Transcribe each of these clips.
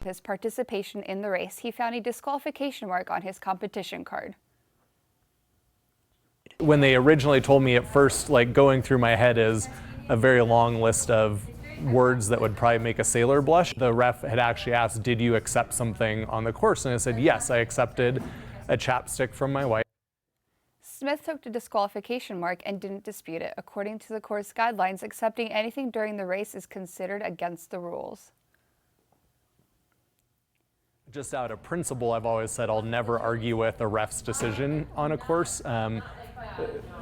his participation in the race, he found a disqualification mark on his competition card. When they originally told me at first, like going through my head is a very long list of words that would probably make a sailor blush. The ref had actually asked, did you accept something on the course? And I said, yes, I accepted a chapstick from my wife. Smith took the disqualification mark and didn't dispute it. According to the course guidelines, accepting anything during the race is considered against the rules. Just out of principle, I've always said I'll never argue with a ref's decision on a course.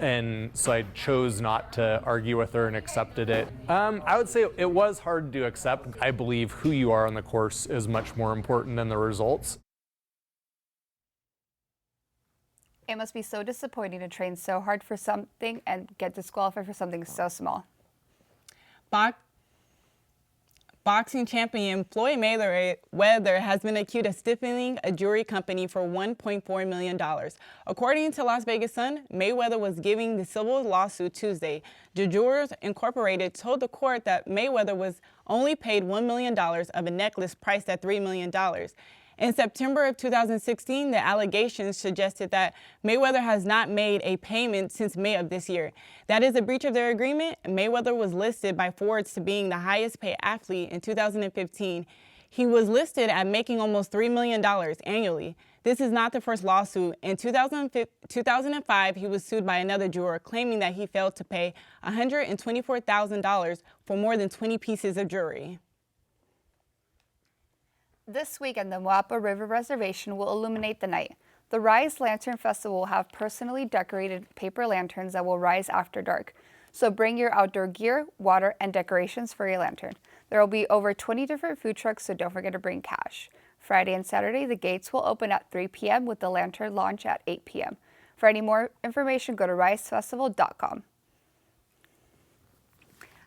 And so I chose not to argue with her and accepted it. I would say it was hard to accept. I believe who you are on the course is much more important than the results. It must be so disappointing to train so hard for something and get disqualified for something so small. Boxing champion Floyd Mayweather has been accused of stiffing a jewelry company for $1.4 million. According to Las Vegas Sun, Mayweather was giving the civil lawsuit Tuesday. The Jewelers Incorporated told the court that Mayweather was only paid $1 million of a necklace priced at $3 million. In September of 2016, the allegations suggested that Mayweather has not made a payment since May of this year. That is a breach of their agreement. Mayweather was listed by Forbes to being the highest paid athlete in 2015. He was listed at making almost $3 million annually. This is not the first lawsuit. In 2005, he was sued by another jeweler, claiming that he failed to pay $124,000 for more than 20 pieces of jewelry. This weekend, the Moapa River Reservation will illuminate the night. The Rise Lantern Festival will have personally decorated paper lanterns that will rise after dark. So bring your outdoor gear, water, and decorations for your lantern. There will be over 20 different food trucks, so don't forget to bring cash. Friday and Saturday, the gates will open at 3 p.m. with the lantern launch at 8 p.m. For any more information, go to risefestival.com.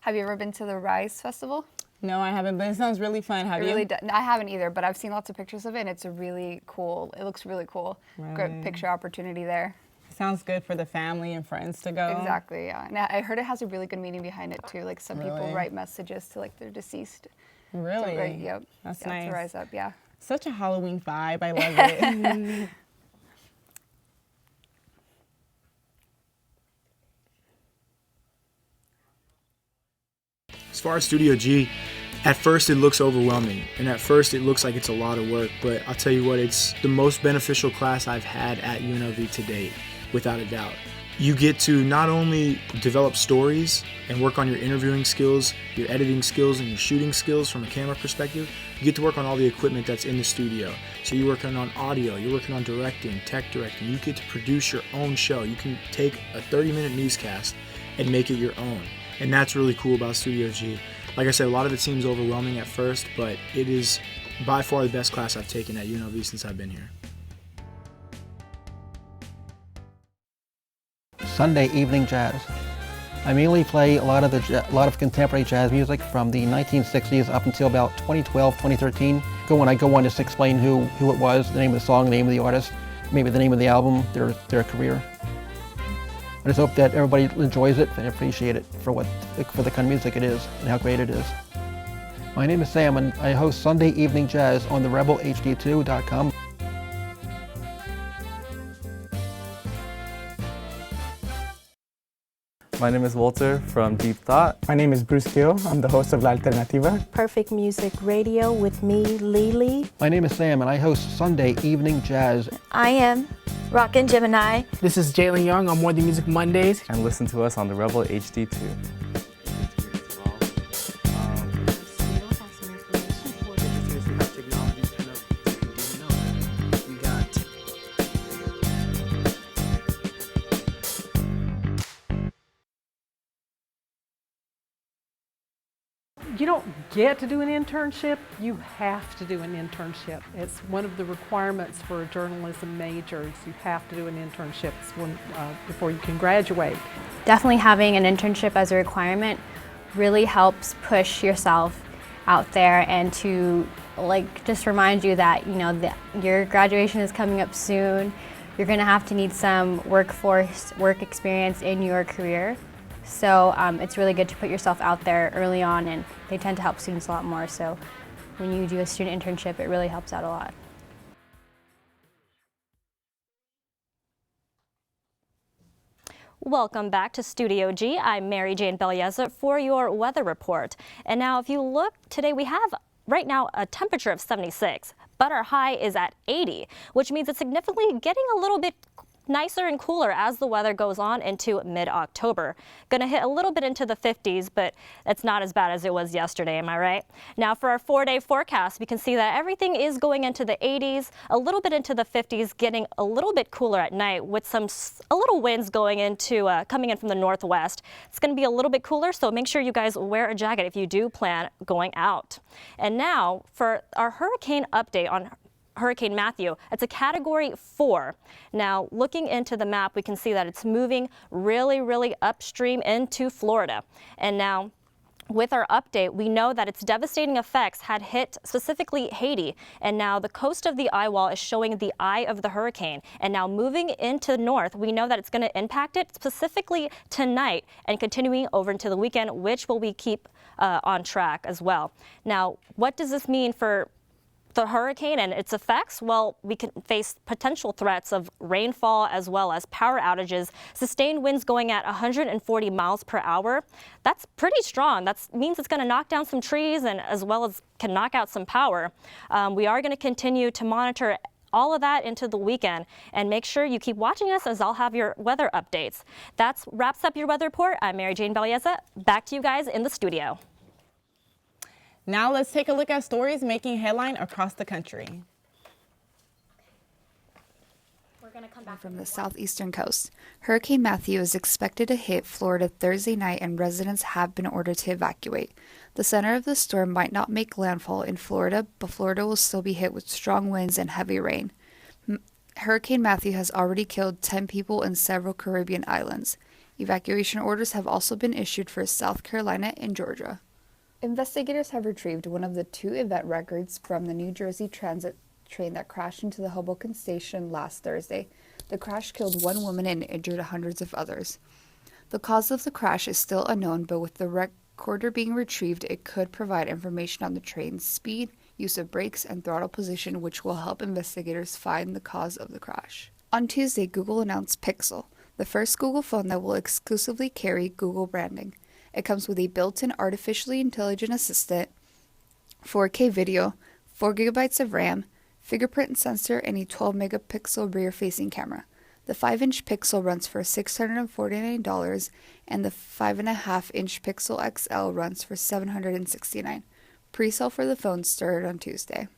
Have you ever been to the Rise Festival? No, I haven't, but it sounds really fun. Have you? Really I haven't either, but I've seen lots of pictures of it, and it's a really cool, it looks really cool. Really? Great picture opportunity there. Sounds good for the family and friends to go. Exactly, yeah. And I heard it has a really good meaning behind it, too. Like, some people write messages to, like, their deceased. Really? Yep. That's nice. To rise up, yeah. Such a Halloween vibe. I love it. As far as Studio G, at first it looks overwhelming, and at first it looks like it's a lot of work, but I'll tell you what, it's the most beneficial class I've had at UNLV to date, without a doubt. You get to not only develop stories and work on your interviewing skills, your editing skills, and your shooting skills from a camera perspective, you get to work on all the equipment that's in the studio. So you're working on audio, you're working on directing, tech directing, you get to produce your own show. You can take a 30-minute newscast and make it your own. And that's really cool about Studio G. Like I said, a lot of it seems overwhelming at first, but it is by far the best class I've taken at UNLV since I've been here. Sunday evening jazz. I mainly play a lot of contemporary jazz music from the 1960s up until about 2012, 2013. When I go on, just explain who it was, the name of the song, the name of the artist, maybe the name of the album, their career. I just hope that everybody enjoys it and appreciate it for the kind of music it is and how great it is. My name is Sam, and I host Sunday Evening Jazz on the rebelhd2.com. My name is Walter from Deep Thought. My name is Bruce Gill. I'm the host of La Alternativa. Perfect Music Radio with me, Lily. My name is Sam, and I host Sunday Evening Jazz. I am Rockin' Gemini. This is Jalen Young on More Than Music Mondays. And listen to us on the Rebel HD2. You don't get to do an internship, you have to do an internship. It's one of the requirements for a journalism major. You have to do an internship before you can graduate. Definitely having an internship as a requirement really helps push yourself out there and to just remind you that your graduation is coming up soon. You're going to have to need some work experience in your career. So it's really good to put yourself out there early on, and they tend to help students a lot more. So when you do a student internship, it really helps out a lot. Welcome back to Studio G. I'm Mary Jane Belyeza for your weather report. And now if you look today, we have right now a temperature of 76, but our high is at 80, which means it's significantly getting a little bit nicer and cooler as the weather goes on into mid-October. Going to hit a little bit into the 50s, but it's not as bad as it was yesterday, am I right? Now for our 4-day forecast, we can see that everything is going into the 80s, a little bit into the 50s, getting a little bit cooler at night with a little winds going into coming in from the northwest. It's going to be a little bit cooler, so make sure you guys wear a jacket if you do plan going out. And now for our hurricane update on Hurricane Matthew. It's a Category 4. Now, looking into the map, we can see that it's moving really upstream into Florida. And now, with our update, we know that its devastating effects had hit specifically Haiti. And now the coast of the eye wall is showing the eye of the hurricane. And now moving into north, we know that it's going to impact it specifically tonight and continuing over into the weekend, which will we keep on track as well. Now, what does this mean for the hurricane and its effects? Well, we can face potential threats of rainfall as well as power outages, sustained winds going at 140 miles per hour. That's pretty strong. That means it's going to knock down some trees and as well as can knock out some power. We are going to continue to monitor all of that into the weekend and make sure you keep watching us as I'll have your weather updates. That wraps up your weather report. I'm Mary Jane Belyeza. Back to you guys in the studio. Now let's take a look at stories making headline across the country. We're going to come back from the southeastern coast. Hurricane Matthew is expected to hit Florida Thursday night, and residents have been ordered to evacuate. The center of the storm might not make landfall in Florida, but Florida will still be hit with strong winds and heavy rain. Hurricane Matthew has already killed 10 people in several Caribbean islands. Evacuation orders have also been issued for South Carolina and Georgia. Investigators have retrieved one of the 2 event records from the New Jersey Transit train that crashed into the Hoboken station last Thursday. The crash killed 1 woman and injured hundreds of others. The cause of the crash is still unknown, but with the recorder being retrieved, it could provide information on the train's speed, use of brakes, and throttle position, which will help investigators find the cause of the crash. On Tuesday, Google announced Pixel, the first Google phone that will exclusively carry Google branding. It comes with a built-in artificially intelligent assistant, 4K video, 4 GB of RAM, fingerprint sensor, and a 12-megapixel rear-facing camera. The 5-inch Pixel runs for $649, and the 5.5-inch Pixel XL runs for $769. Pre-sale for the phone started on Tuesday.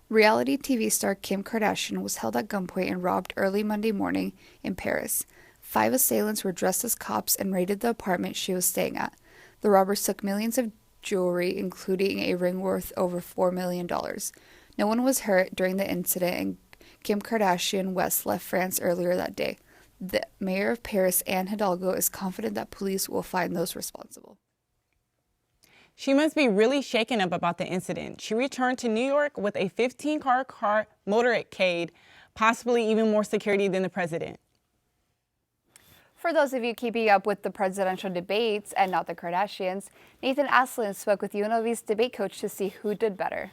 Reality TV star Kim Kardashian was held at gunpoint and robbed early Monday morning in Paris. 5 assailants were dressed as cops and raided the apartment she was staying at. The robbers took millions of jewelry, including a ring worth over $4 million. No one was hurt during the incident, and Kim Kardashian West left France earlier that day. The mayor of Paris, Anne Hidalgo, is confident that police will find those responsible. She must be really shaken up about the incident. She returned to New York with a 15-car motorcade, possibly even more security than the president. For those of you keeping up with the presidential debates and not the Kardashians, Nathan Aslin spoke with UNLV's debate coach to see who did better.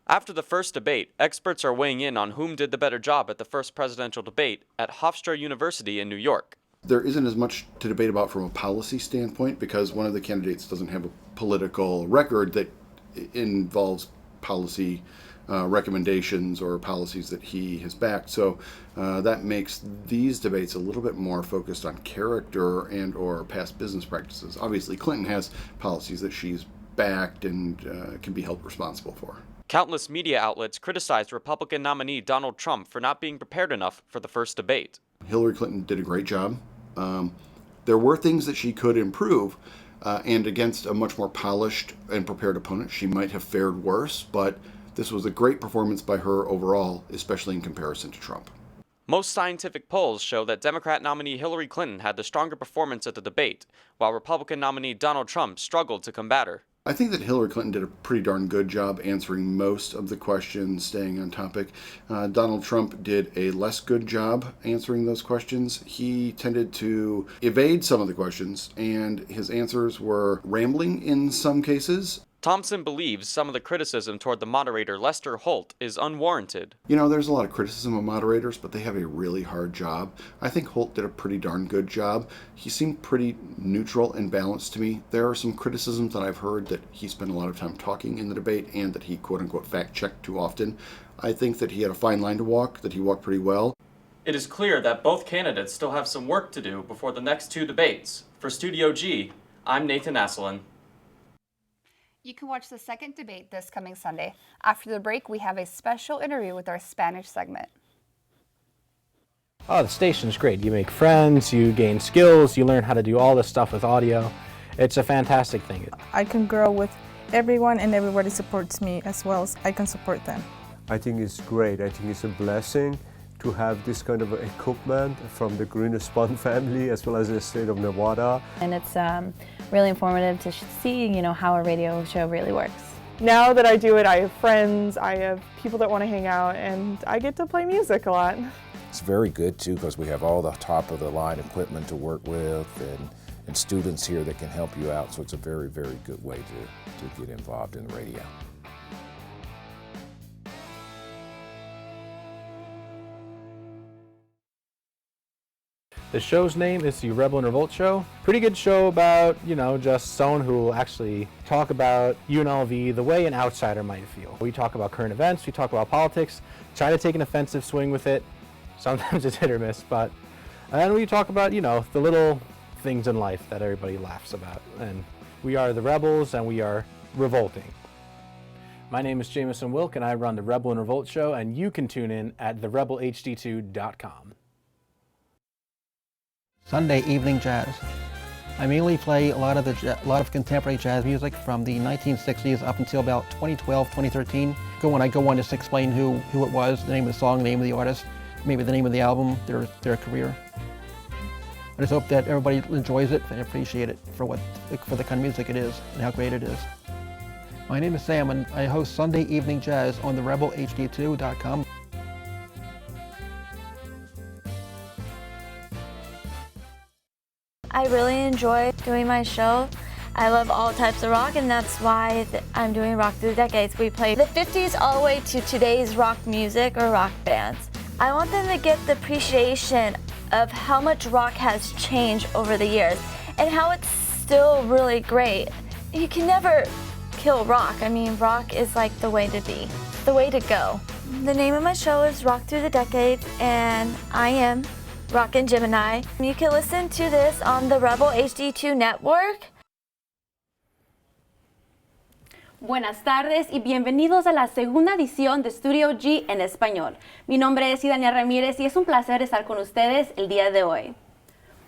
After the first debate, experts are weighing in on whom did the better job at the first presidential debate at Hofstra University in New York. There isn't as much to debate about from a policy standpoint because one of the candidates doesn't have a political record that involves policy recommendations or policies that he has backed. So that makes these debates a little bit more focused on character and or past business practices. Obviously, Clinton has policies that she's backed and can be held responsible for. Countless media outlets criticized Republican nominee Donald Trump for not being prepared enough for the first debate. Hillary Clinton did a great job. There were things that she could improve, and against a much more polished and prepared opponent, she might have fared worse, but this was a great performance by her overall, especially in comparison to Trump. Most scientific polls show that Democrat nominee Hillary Clinton had the stronger performance at the debate, while Republican nominee Donald Trump struggled to combat her. I think that Hillary Clinton did a pretty darn good job answering most of the questions, staying on topic. Donald Trump did a less good job answering those questions. He tended to evade some of the questions, and his answers were rambling in some cases. Thompson believes some of the criticism toward the moderator Lester Holt is unwarranted. You know, there's a lot of criticism of moderators, but they have a really hard job. I think Holt did a pretty darn good job. He seemed pretty neutral and balanced to me. There are some criticisms that I've heard that he spent a lot of time talking in the debate and that he quote-unquote fact-checked too often. I think that he had a fine line to walk, that he walked pretty well. It is clear that both candidates still have some work to do before the next two debates. For Studio G, I'm Nathan Asselin. You can watch the second debate this coming Sunday. After the break, we have a special interview with our Spanish segment. Oh, the station's great. You make friends, you gain skills, you learn how to do all this stuff with audio. It's a fantastic thing. I can grow with everyone and everybody supports me as well as I can support them. I think it's great. I think it's a blessing to have this kind of equipment from the Green Spun family as well as the state of Nevada. And it's really informative to see, how a radio show really works. Now that I do it, I have friends, I have people that want to hang out, and I get to play music a lot. It's very good too because we have all the top of the line equipment to work with and students here that can help you out, so it's a very, very good way to get involved in the radio. The show's name is the Rebel and Revolt Show. Pretty good show about, just someone who will actually talk about UNLV the way an outsider might feel. We talk about current events, we talk about politics, try to take an offensive swing with it. Sometimes it's hit or miss, and then we talk about, the little things in life that everybody laughs about. And we are the Rebels and we are revolting. My name is Jameson Wilk and I run the Rebel and Revolt Show, and you can tune in at therebelhd2.com. Sunday evening jazz. I mainly play a lot of contemporary jazz music from the 1960s up until about 2012, 2013. When I go on, just explain who it was, the name of the song, the name of the artist, maybe the name of the album, their career. I just hope that everybody enjoys it and appreciate it for the kind of music it is and how great it is. My name is Sam and I host Sunday evening jazz on therebelhd2.com. I really enjoy doing my show. I love all types of rock, and that's why I'm doing Rock Through the Decades. We play the 50s all the way to today's rock music or rock bands. I want them to get the appreciation of how much rock has changed over the years and how it's still really great. You can never kill rock. I mean, rock is like the way to be, the way to go. The name of my show is Rock Through the Decades, and I am Rockin' Gemini. You can listen to this on the Rebel HD2 network. Buenas tardes y bienvenidos a la segunda edición de Studio G en español. Mi nombre es Idania Ramírez y es un placer estar con ustedes el día de hoy.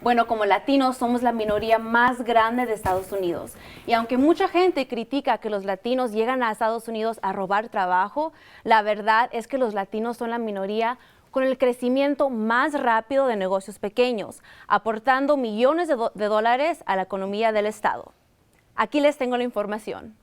Bueno, como latinos somos la minoría más grande de Estados Unidos y aunque mucha gente critica que los latinos llegan a Estados Unidos a robar trabajo, la verdad es que los latinos son la minoría con el crecimiento más rápido de negocios pequeños, aportando millones de dólares a la economía del estado. Aquí les tengo la información.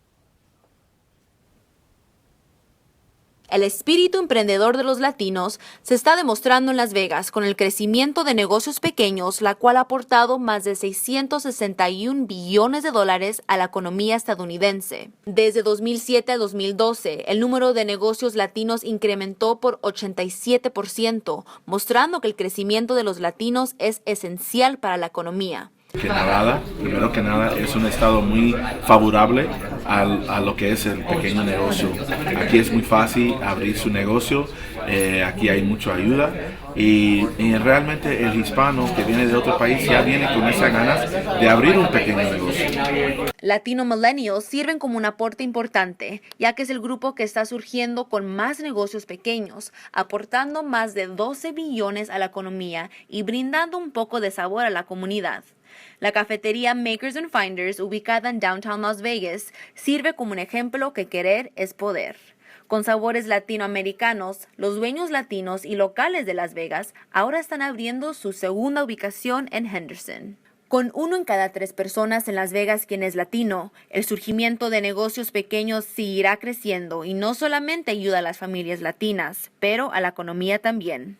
El espíritu emprendedor de los latinos se está demostrando en Las Vegas con el crecimiento de negocios pequeños, la cual ha aportado más de 661 billones de dólares a la economía estadounidense. Desde 2007 a 2012, el número de negocios latinos incrementó por 87%, mostrando que el crecimiento de los latinos es esencial para la economía. Primero que nada, es un estado muy favorable a lo que es el pequeño negocio. Aquí es muy fácil abrir su negocio, aquí hay mucha ayuda y realmente el hispano que viene de otro país ya viene con esas ganas de abrir un pequeño negocio. Latino Millennials sirven como un aporte importante, ya que es el grupo que está surgiendo con más negocios pequeños, aportando más de 12 billones a la economía y brindando un poco de sabor a la comunidad. La cafetería Makers and Finders, ubicada en Downtown Las Vegas, sirve como un ejemplo que querer es poder. Con sabores latinoamericanos, los dueños latinos y locales de Las Vegas ahora están abriendo su segunda ubicación en Henderson. Con 1 en cada 3 personas en Las Vegas quien es latino, el surgimiento de negocios pequeños seguirá creciendo y no solamente ayuda a las familias latinas, pero a la economía también.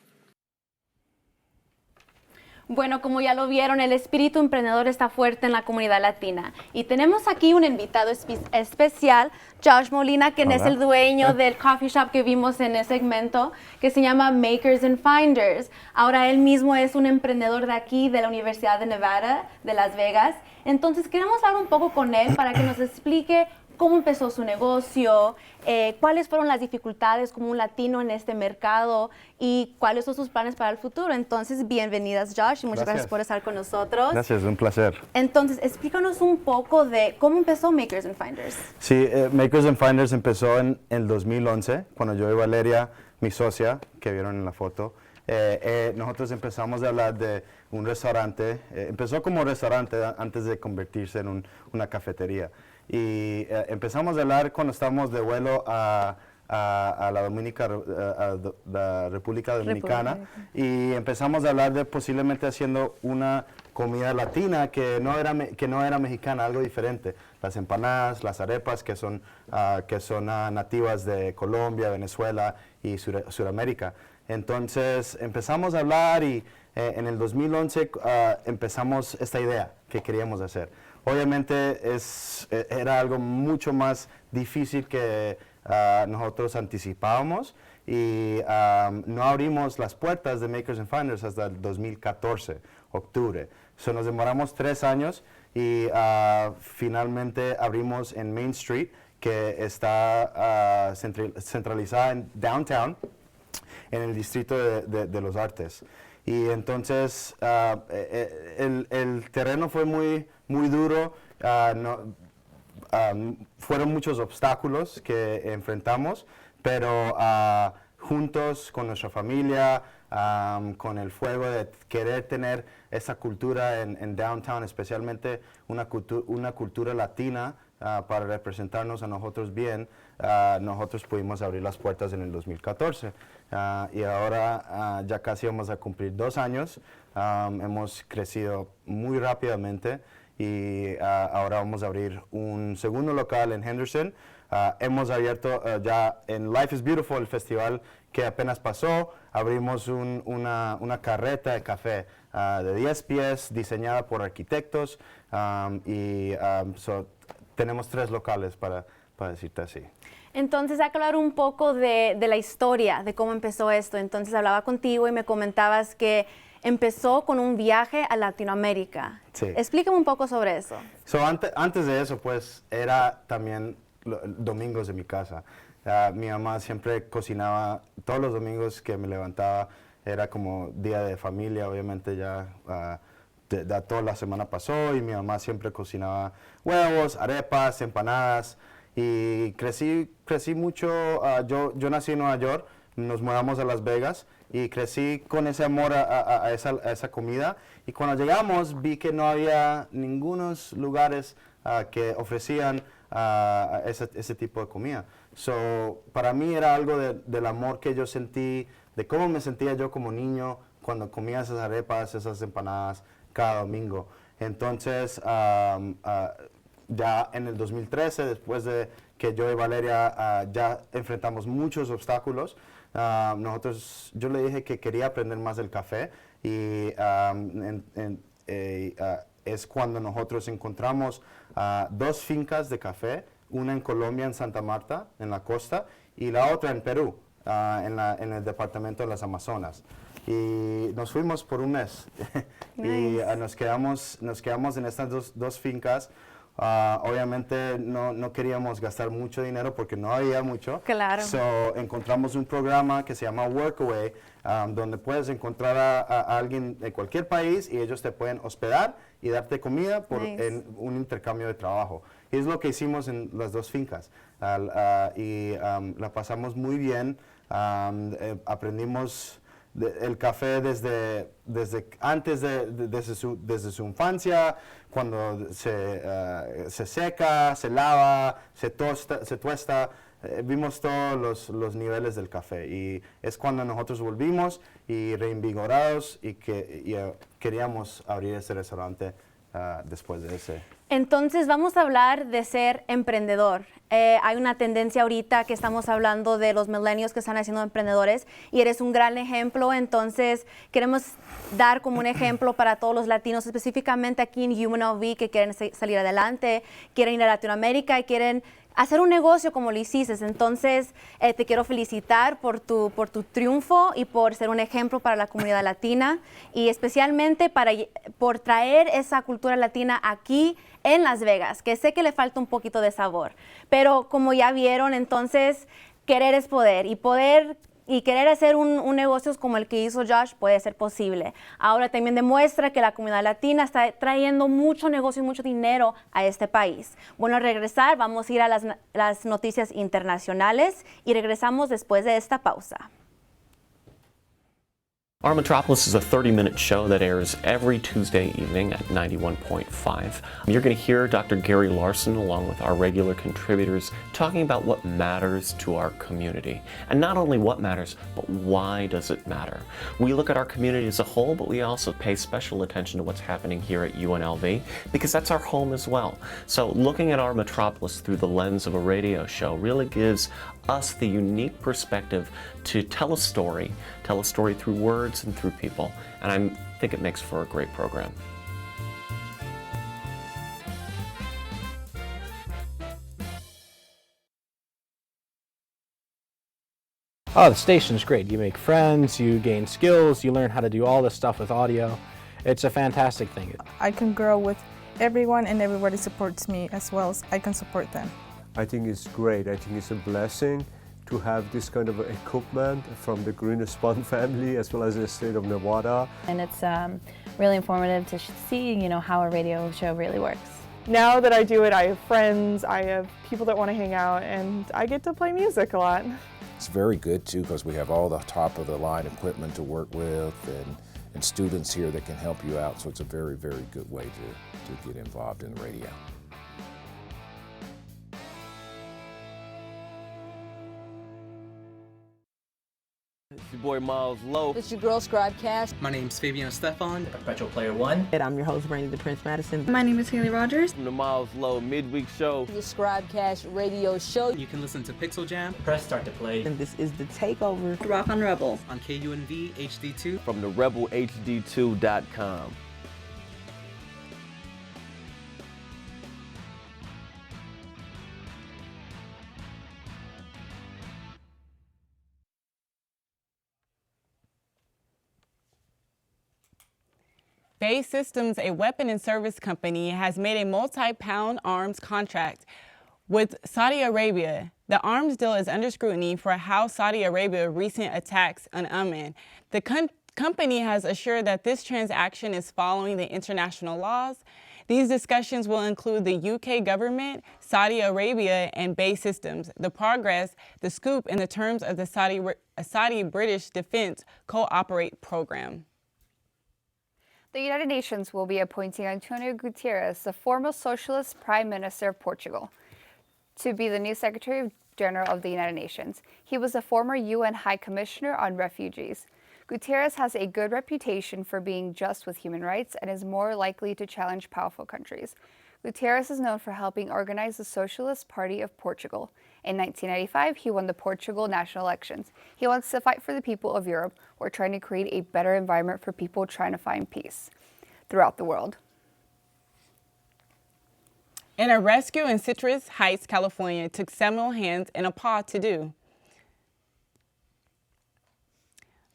Bueno, como ya lo vieron, el espíritu emprendedor está fuerte en la comunidad latina. Y tenemos aquí un invitado especial, Josh Molina, quien es el dueño del coffee shop que vimos en el segmento, que se llama Makers and Finders. Ahora él mismo es un emprendedor de aquí, de la Universidad de Nevada, de Las Vegas. Entonces queremos hablar un poco con él para que nos explique cómo empezó su negocio, cuáles fueron las dificultades como un latino en este mercado y cuáles son sus planes para el futuro. Entonces, bienvenidas, Josh, y muchas gracias por estar con nosotros. Gracias, un placer. Entonces, explícanos un poco de cómo empezó Makers and Finders. Sí, Makers and Finders empezó en el 2011, cuando yo y Valeria, mi socia, que vieron en la foto, nosotros empezamos a hablar de un restaurante. Empezó como restaurante antes de convertirse en una cafetería. Y empezamos a hablar cuando estábamos de vuelo a la República Dominicana y empezamos a hablar de posiblemente haciendo una comida latina que no era mexicana, algo diferente. Las empanadas, las arepas que son nativas de Colombia, Venezuela y Sudamérica. Entonces empezamos a hablar y en el 2011 empezamos esta idea que queríamos hacer. Obviamente era algo mucho más difícil que nosotros anticipábamos y no abrimos las puertas de Makers and Finders hasta el 2014, octubre. So, nos demoramos 3 años y finalmente abrimos en Main Street, que está centralizada en Downtown, en el Distrito de los Artes. Y entonces el terreno fue muy duro, fueron muchos obstáculos que enfrentamos, pero juntos con nuestra familia, con el fuego de querer tener esa cultura en Downtown, especialmente una cultura latina, para representarnos a nosotros bien, nosotros pudimos abrir las puertas en el 2014. Y ahora ya casi vamos a cumplir 2 años. Hemos crecido muy rápidamente y ahora vamos a abrir un segundo local en Henderson. Hemos abierto ya en Life is Beautiful, el festival que apenas pasó, abrimos una carreta de café de 10 pies diseñada por arquitectos tenemos 3 locales para decirte así. Entonces, hay que hablar un poco de la historia, de cómo empezó esto. Entonces, hablaba contigo y me comentabas que empezó con un viaje a Latinoamérica. Sí. Explícame un poco sobre eso. Antes de eso, pues, era también domingos en mi casa. Mi mamá siempre cocinaba todos los domingos que me levantaba. Era como día de familia, obviamente ya toda la semana pasó y mi mamá siempre cocinaba huevos, arepas, empanadas. Y crecí mucho, yo nací en Nueva York, nos mudamos a Las Vegas y crecí con ese amor a esa comida. Y cuando llegamos vi que no había ningunos lugares que ofrecían ese tipo de comida. Para mí era algo del amor que yo sentí, de cómo me sentía yo como niño cuando comía esas arepas, esas empanadas cada domingo. Entonces, ya en el 2013, después de que yo y Valeria ya enfrentamos muchos obstáculos, yo le dije que quería aprender más del café y es cuando nosotros encontramos 2 fincas de café, una en Colombia, en Santa Marta, en la costa, y la otra en Perú, en el departamento de las Amazonas. Y nos fuimos por un mes y nos quedamos en estas dos fincas. Obviamente no queríamos gastar mucho dinero porque no había mucho. Claro. Encontramos un programa que se llama Workaway, donde puedes encontrar a alguien de cualquier país y ellos te pueden hospedar y darte comida en un intercambio de trabajo. Y es lo que hicimos en las 2 fincas. La pasamos muy bien. Aprendimos el café desde su infancia, cuando se seca, se lava, se tuesta. Vimos todos los niveles del café y es cuando nosotros volvimos y reinvigorados y queríamos abrir ese restaurante después de ese. Entonces vamos a hablar de ser emprendedor. Hay una tendencia ahorita que estamos hablando de los millennials que están haciendo emprendedores y eres un gran ejemplo. Entonces queremos dar como un ejemplo para todos los latinos, específicamente aquí en UNLV, que quieren salir adelante, quieren ir a Latinoamérica y quieren hacer un negocio como lo hiciste. Entonces te quiero felicitar por tu triunfo y por ser un ejemplo para la comunidad latina y especialmente por traer esa cultura latina aquí en Las Vegas, que sé que le falta un poquito de sabor, pero como ya vieron, entonces querer es poder y querer hacer un negocio como el que hizo Josh puede ser posible. Ahora también demuestra que la comunidad latina está trayendo mucho negocio y mucho dinero a este país. Bueno, al regresar vamos a ir a las noticias internacionales y regresamos después de esta pausa. Our Metropolis is a 30-minute show that airs every Tuesday evening at 91.5. You're going to hear Dr. Gary Larson along with our regular contributors talking about what matters to our community. And not only what matters, but why does it matter? We look at our community as a whole, but we also pay special attention to what's happening here at UNLV because that's our home as well. So looking at our Metropolis through the lens of a radio show really gives us the unique perspective to tell a story through words and through people, and I think it makes for a great program. Oh, the station's great. You make friends, you gain skills, you learn how to do all this stuff with audio. It's a fantastic thing. I can grow with everyone and everybody supports me as well as I can support them. I think it's great. I think it's a blessing to have this kind of equipment from the Green Spun family as well as the state of Nevada. And it's really informative to see, how a radio show really works. Now that I do it, I have friends, I have people that want to hang out, and I get to play music a lot. It's very good too because we have all the top of the line equipment to work with and students here that can help you out. So it's a very, very good way to get involved in the radio. It's your boy Miles Lowe. It's your girl Scribe Cash. My name's Fabian Stefan, Perpetual Player One. And I'm your host, Brandy the Prince Madison. My name is Haley Rogers. From the Miles Lowe Midweek Show. The Scribe Cash radio show. You can listen to Pixel Jam. Press start to play. And this is the takeover. Rock on Rebel. On KUNV HD2. From the RebelHD2.com. Bay Systems, a weapon and service company, has made a multi-pound arms contract with Saudi Arabia. The arms deal is under scrutiny for how Saudi Arabia recent attacks on Yemen. The company has assured that this transaction is following the international laws. These discussions will include the UK government, Saudi Arabia, and Bay Systems. The progress, the scope, and the terms of the Saudi-British Defense Cooperate Program. The United Nations will be appointing Antonio Guterres, the former socialist prime minister of Portugal, to be the new Secretary General of the United Nations. He was a former UN High Commissioner on Refugees. Guterres has a good reputation for being just with human rights and is more likely to challenge powerful countries. Guterres is known for helping organize the Socialist Party of Portugal. In 1995, he won the Portugal national elections. He wants to fight for the people of Europe. We're trying to create a better environment for people trying to find peace throughout the world. And a rescue in Citrus Heights, California, took several hands and a paw to do.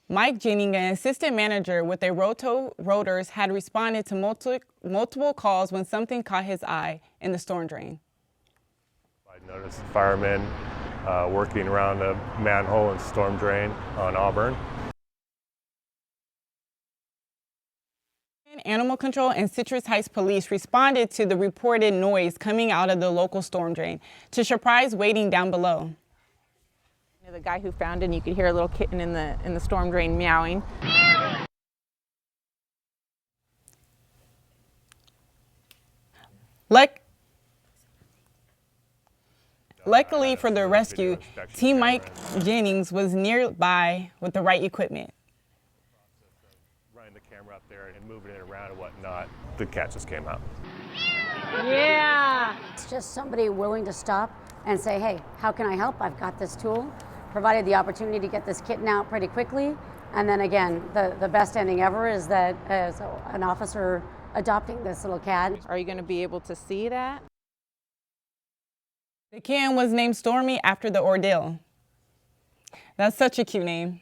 Mike Jennings, an assistant manager with a Rotors, had responded to multiple calls when something caught his eye in the storm drain. I noticed firemen working around a manhole and storm drain on Auburn. Animal Control and Citrus Heights Police responded to the reported noise coming out of the local storm drain to surprise waiting down below. The guy who found it, and you could hear a little kitten in the storm drain meowing. Luckily for the rescue, Team Mike Jennings was nearby with the right equipment. camera up there and moving it around and whatnot, the cat just came out. Yeah! It's just somebody willing to stop and say, hey, how can I help? I've got this tool. Provided the opportunity to get this kitten out pretty quickly. And then again, the best ending ever is that as an officer adopting this little cat. Are you going to be able to see that? The kitten was named Stormy after the ordeal. That's such a cute name.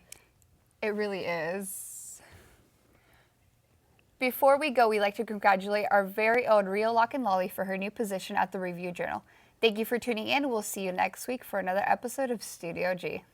It really is. Before we go, we'd like to congratulate our very own Rio Lock and Lolly for her new position at the Review Journal. Thank you for tuning in. We'll see you next week for another episode of Studio G.